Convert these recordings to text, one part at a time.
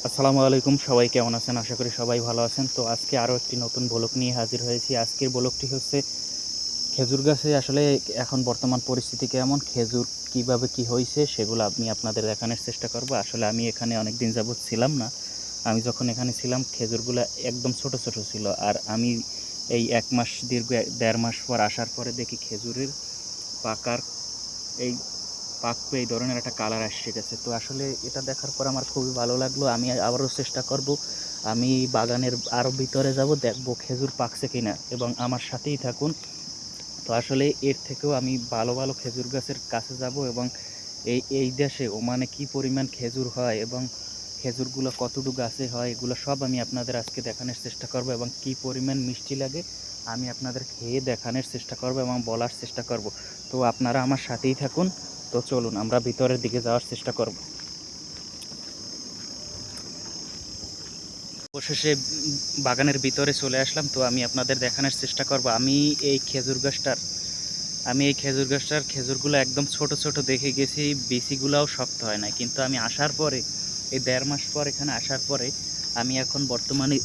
আসসালামু আলাইকুম, সবাই কেমন আছেন? আশা করি সবাই ভালো আছেন। তো আজকে আরও একটি নতুন ব্লগ নিয়ে হাজির হয়েছি। আজকের ব্লগটি হচ্ছে খেজুর গাছে আসলে এখন বর্তমান পরিস্থিতি কেমন, খেজুর কিভাবে কি হয়েছে সেগুলো আমি আপনাদের দেখানোর চেষ্টা করব। আসলে আমি এখানে অনেক দিন যাবৎ ছিলাম না। আমি যখন এখানে ছিলাম খেজুরগুলো একদম ছোট ছোট ছিল, আর আমি এই এক মাস দীর্ঘ 1.5 মাস পর আসার পরে দেখি খেজুরের পাকার এই পাকবে এই ধরনের একটা কালার এসে গেছে। তো আসলে এটা দেখার পর আমার খুবই ভালো লাগলো। আমি আবারও চেষ্টা করব, আমি বাগানের আরও ভিতরে যাব, দেখব খেজুর পাকছে কিনা এবং আমার সাথেই থাকুন। তো আসলে এর থেকেও আমি ভালো ভালো খেজুর গাছের কাছে যাব এবং এই দেশে ওমানে কি পরিমাণ খেজুর হয় এবং খেজুরগুলো কতটুকু গাছে হয় এগুলো সব আমি আপনাদের আজকে দেখানোর চেষ্টা করব এবং কি পরিমাণ মিষ্টি লাগে আমি আপনাদের খেয়ে দেখানোর চেষ্টা করব এবং বলার চেষ্টা করব। তো আপনারা আমার সাথেই থাকুন। তো চলুন আমরা ভিতরের দিকে যাওয়ার চেষ্টা করব। অবশেষে বাগানের ভিতরে চলে আসলাম। তো আমি আপনাদের দেখানোর চেষ্টা করব। আমি এই খেজুর গাছটার খেজুরগুলো একদম ছোট ছোট দেখে গেছি, বিচিগুলাও শক্ত হয় না, কিন্তু আমি আসার পরে এই 1.5 মাস পর এখানে আসার পরে আমি এখন বর্তমানে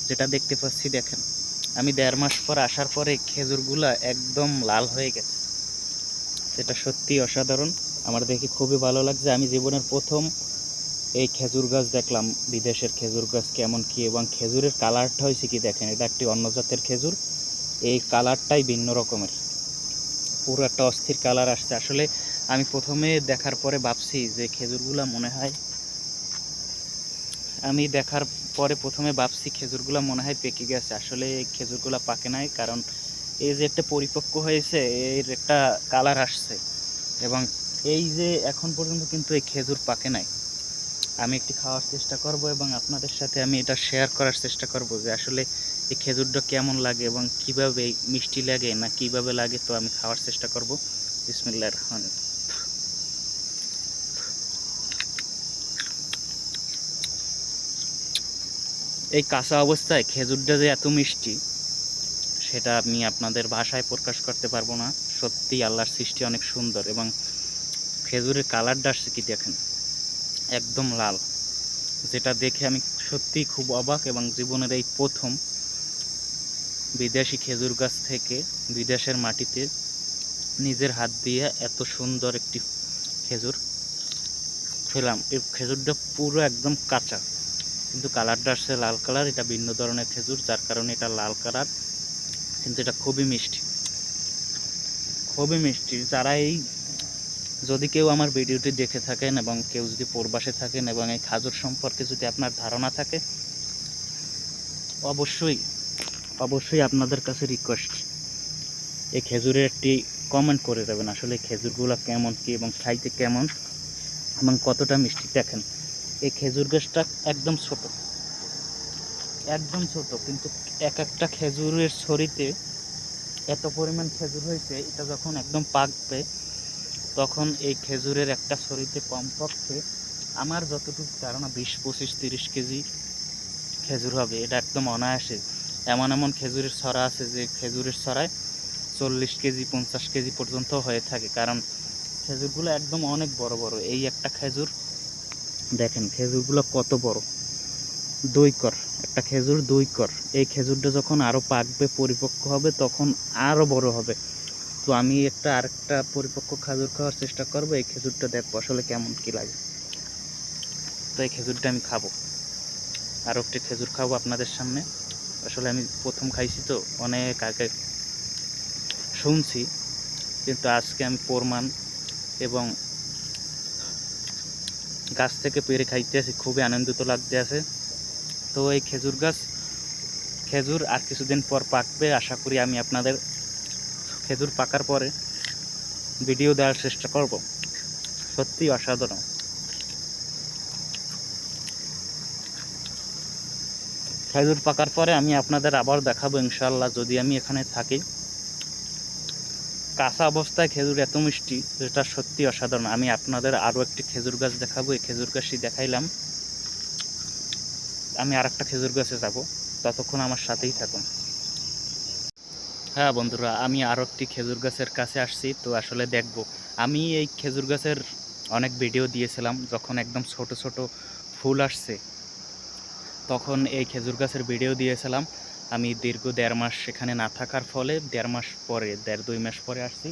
যেটা দেখতে পাচ্ছি, দেখেন, আমি 1.5 মাস পর আসার পরে খেজুরগুলা একদম লাল হয়ে গেছে। সেটা সত্যিই অসাধারণ, আমার দেখে খুবই ভালো লাগছে। আমি জীবনের প্রথম এই খেজুর গাছ দেখলাম, বিদেশের খেজুর গাছ কেমন কি এবং খেজুরের কালারটা হয়েছে কি দেখেন, এটা একটি অন্য জাতের খেজুর, এই কালারটাই ভিন্ন রকমের, পুরো একটা অস্থির কালার আসছে। আসলে আমি প্রথমে দেখার পরে ভাবছি যে খেজুরগুলা মনে হয়, আমি দেখার পরে প্রথমে ভাবছি খেজুরগুলা মনে হয় পেকে গেছে। আসলে খেজুরগুলা পাকে নাই, কারণ এই যে একটা পরিপক্ক হয়েছে, এর একটা কালার আসছে এবং এই যে এখন পর্যন্ত কিন্তু এই খেজুর পাকে নাই। আমি একটি খাওয়ার চেষ্টা করব এবং আপনাদের সাথে আমি এটা শেয়ার করার চেষ্টা করব যে আসলে এই খেজুরটা কেমন লাগে এবং কিভাবে মিষ্টি লাগে না কিভাবে লাগে। তো আমি খাওয়ার চেষ্টা করব। বিসমিল্লাহির রহমানির রহিম। এই কাঁচা অবস্থায় খেজুরটা যে এত মিষ্টি সেটা আমি আপনাদের ভাষায় প্রকাশ করতে পারবো না। সত্যি আল্লাহর সৃষ্টি অনেক সুন্দর এবং খেজুরের কালারটা আসছে কি দেখেন, একদম লাল, যেটা দেখে আমি সত্যিই খুব অবাক এবং জীবনের এই প্রথম বিদেশি খেজুর গাছ থেকে বিদেশের মাটিতে নিজের হাত দিয়ে এত সুন্দর একটি খেজুর খেলাম। এই খেজুরটা পুরো একদম কাঁচা, কিন্তু কালারটা আসছে লাল কালার। এটা ভিন্ন ধরনের খেজুর, যার কারণে এটা লাল কালার, কিন্তু এটা খুবই মিষ্টি, খুবই মিষ্টি। যারা এই, যদি কেউ আমার ভিডিওটি দেখে থাকেন এবং কেউ যদি প্রবাসে থাকেন এবং এই খেজুর সম্পর্কে যদি আপনার ধারণা থাকে, অবশ্যই অবশ্যই আপনাদের কাছে রিকোয়েস্ট, এই খেজুরের একটি কমেন্ট করে দেবেন আসলে খেজুরগুলো কেমন কি এবং খাইতে কেমন এবং কতটা মিষ্টি। দেখেন এই খেজুর গাছটা একদম ছোট, একদম ছোট, কিন্তু এক একটা খেজুরের ছড়িতে এত পরিমাণ খেজুর হয়েছে। এটা যখন একদম পাকবে তখন এই খেজুরের একটা ছড়িতে কমপক্ষে আমার যতটুকু ধারণা 20, 25, 30 কেজি খেজুর হবে। এটা একদম অনায়াসে। এমন এমন খেজুরের ছড়া আছে যে খেজুরের ছড়ায় 40 কেজি 50 কেজি পর্যন্ত হয়ে থাকে, কারণ খেজুরগুলো একদম অনেক বড় বড়। এই একটা খেজুর দেখেন, খেজুরগুলো কত বড়, 2 কর, একটা খেজুর 2 কর। এই খেজুরটা যখন আরও পাকবে পরিপক্ক হবে তখন আরও বড় হবে। তো আমি আরেকটা পরিপক্ক খেজুর খাওয়ার চেষ্টা করব, এই খেজুরটা দেখবো আসলে কেমন কি লাগে। তো এই খেজুরটা আমি খাবো, আরও একটি খেজুর খাবো আপনাদের সামনে। আসলে আমি প্রথম খাইছি তো, অনেক আগে শুনছি, কিন্তু আজকে আমি প্রমাণ এবং গাছ থেকে পেরে খাইতে আছি, খুবই আনন্দিত লাগতে আছে। তো এই খেজুর আর কিছুদিন পর পাকবে, আশা করি আমি আপনাদের খেজুর পাকার পরে ভিডিও দেওয়ার চেষ্টা করব। সত্যি অসাধারণ। খেজুর পাকার পরে আমি আপনাদের আবার দেখাবো ইনশাল্লাহ, যদি আমি এখানে থাকি। কাঁচা অবস্থায় খেজুর এত মিষ্টি, যেটা সত্যি অসাধারণ। আমি আপনাদের আরও একটি খেজুর গাছ দেখাবো, এই খেজুর গাছটি দেখাইলাম, আমি আর একটা খেজুর গাছে যাব, ততক্ষণ আমার সাথেই থাকুন। হ্যাঁ বন্ধুরা, আমি আরও একটি খেজুর গাছের কাছে আসছি। তো আসলে দেখব, আমি এই খেজুর গাছের অনেক ভিডিও দিয়েছিলাম যখন একদম ছোট ছোট ফুল আসছে, তখন এই খেজুর গাছের ভিডিও দিয়েছিলাম। আমি দীর্ঘ 1.5 মাস সেখানে না থাকার ফলে 1.5 মাস পরে 1.5-2 মাস পরে আসছি।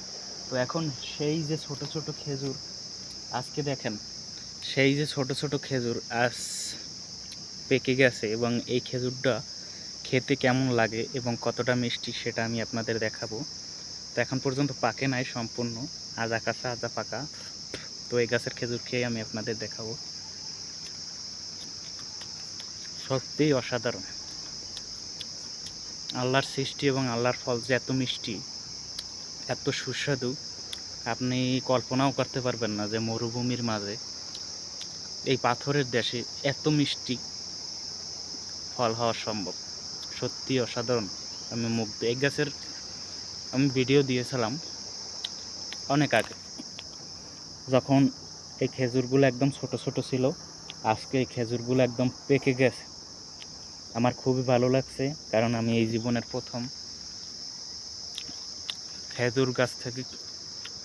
তো এখন সেই যে ছোট ছোট খেজুর আজকে দেখেন, সেই যে ছোট ছোট খেজুর আজ পেকে গেছে এবং এই খেজুরটা খেতে কেমন লাগে এবং কতটা মিষ্টি সেটা আমি আপনাদের দেখাবো। তো এখন পর্যন্ত পাকে নাই সম্পূর্ণ, আজা কাঁচা আজা পাকা। তো এই গাছের খেজুর খেয়ে আমি আপনাদের দেখাবো। সত্যিই অসাধারণ, আল্লাহর সৃষ্টি এবং আল্লাহর ফল যে এত মিষ্টি, এত সুস্বাদু, আপনি কল্পনাও করতে পারবেন না যে মরুভূমির মাঝে এই পাথরের দেশে এত মিষ্টি ফল হওয়া সম্ভব। সত্যি অসাধারণ, আমি মুগ্ধ। এই গাছের আমি ভিডিও দিয়েছিলাম অনেক আগে, যখন এই খেজুরগুলো একদম ছোট ছোট ছিল। আজকে এই খেজুরগুলো একদম পেকে গেছে। আমার খুবই ভালো লাগছে, কারণ আমি এই জীবনের প্রথম খেজুর গাছ থেকে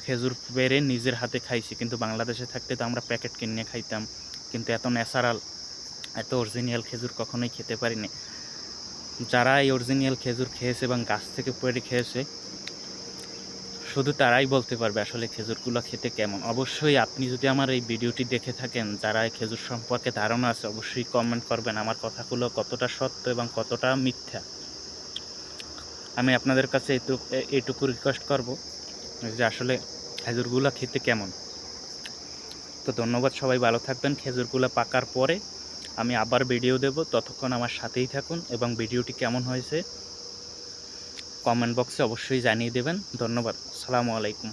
খেজুর পেড়ে নিজের হাতে খাইছি। কিন্তু বাংলাদেশে থাকতে তো আমরা প্যাকেট কিনে খাইতাম, কিন্তু এত ন্যাচারাল, এত অরিজিনাল খেজুর কখনোই খেতে পারিনি। যারা এই অরিজিনাল খেজুর খেয়েছে এবং গাছ থেকে পেড়ে খেয়েছে, শুধু তারাই বলতে পারবে আসলে খেজুরগুলো খেতে কেমন। অবশ্যই আপনি যদি আমার এই ভিডিওটি দেখে থাকেন, যারা এই খেজুর সম্পর্কে ধারণা আছে, অবশ্যই কমেন্ট করবেন আমার কথাগুলো কতটা সত্য এবং কতটা মিথ্যা। আমি আপনাদের কাছে এইটুকু রিকোয়েস্ট করব যে আসলে খেজুরগুলো খেতে কেমন। তো ধন্যবাদ, সবাই ভালো থাকবেন। খেজুরগুলো পাকার পরে আমি আবার ভিডিও দেব, ততক্ষণ আমার সাথেই থাকুন এবং ভিডিওটি কেমন হয়েছে কমেন্ট বক্সে অবশ্যই জানিয়ে দেবেন। ধন্যবাদ, আসসালামু আলাইকুম।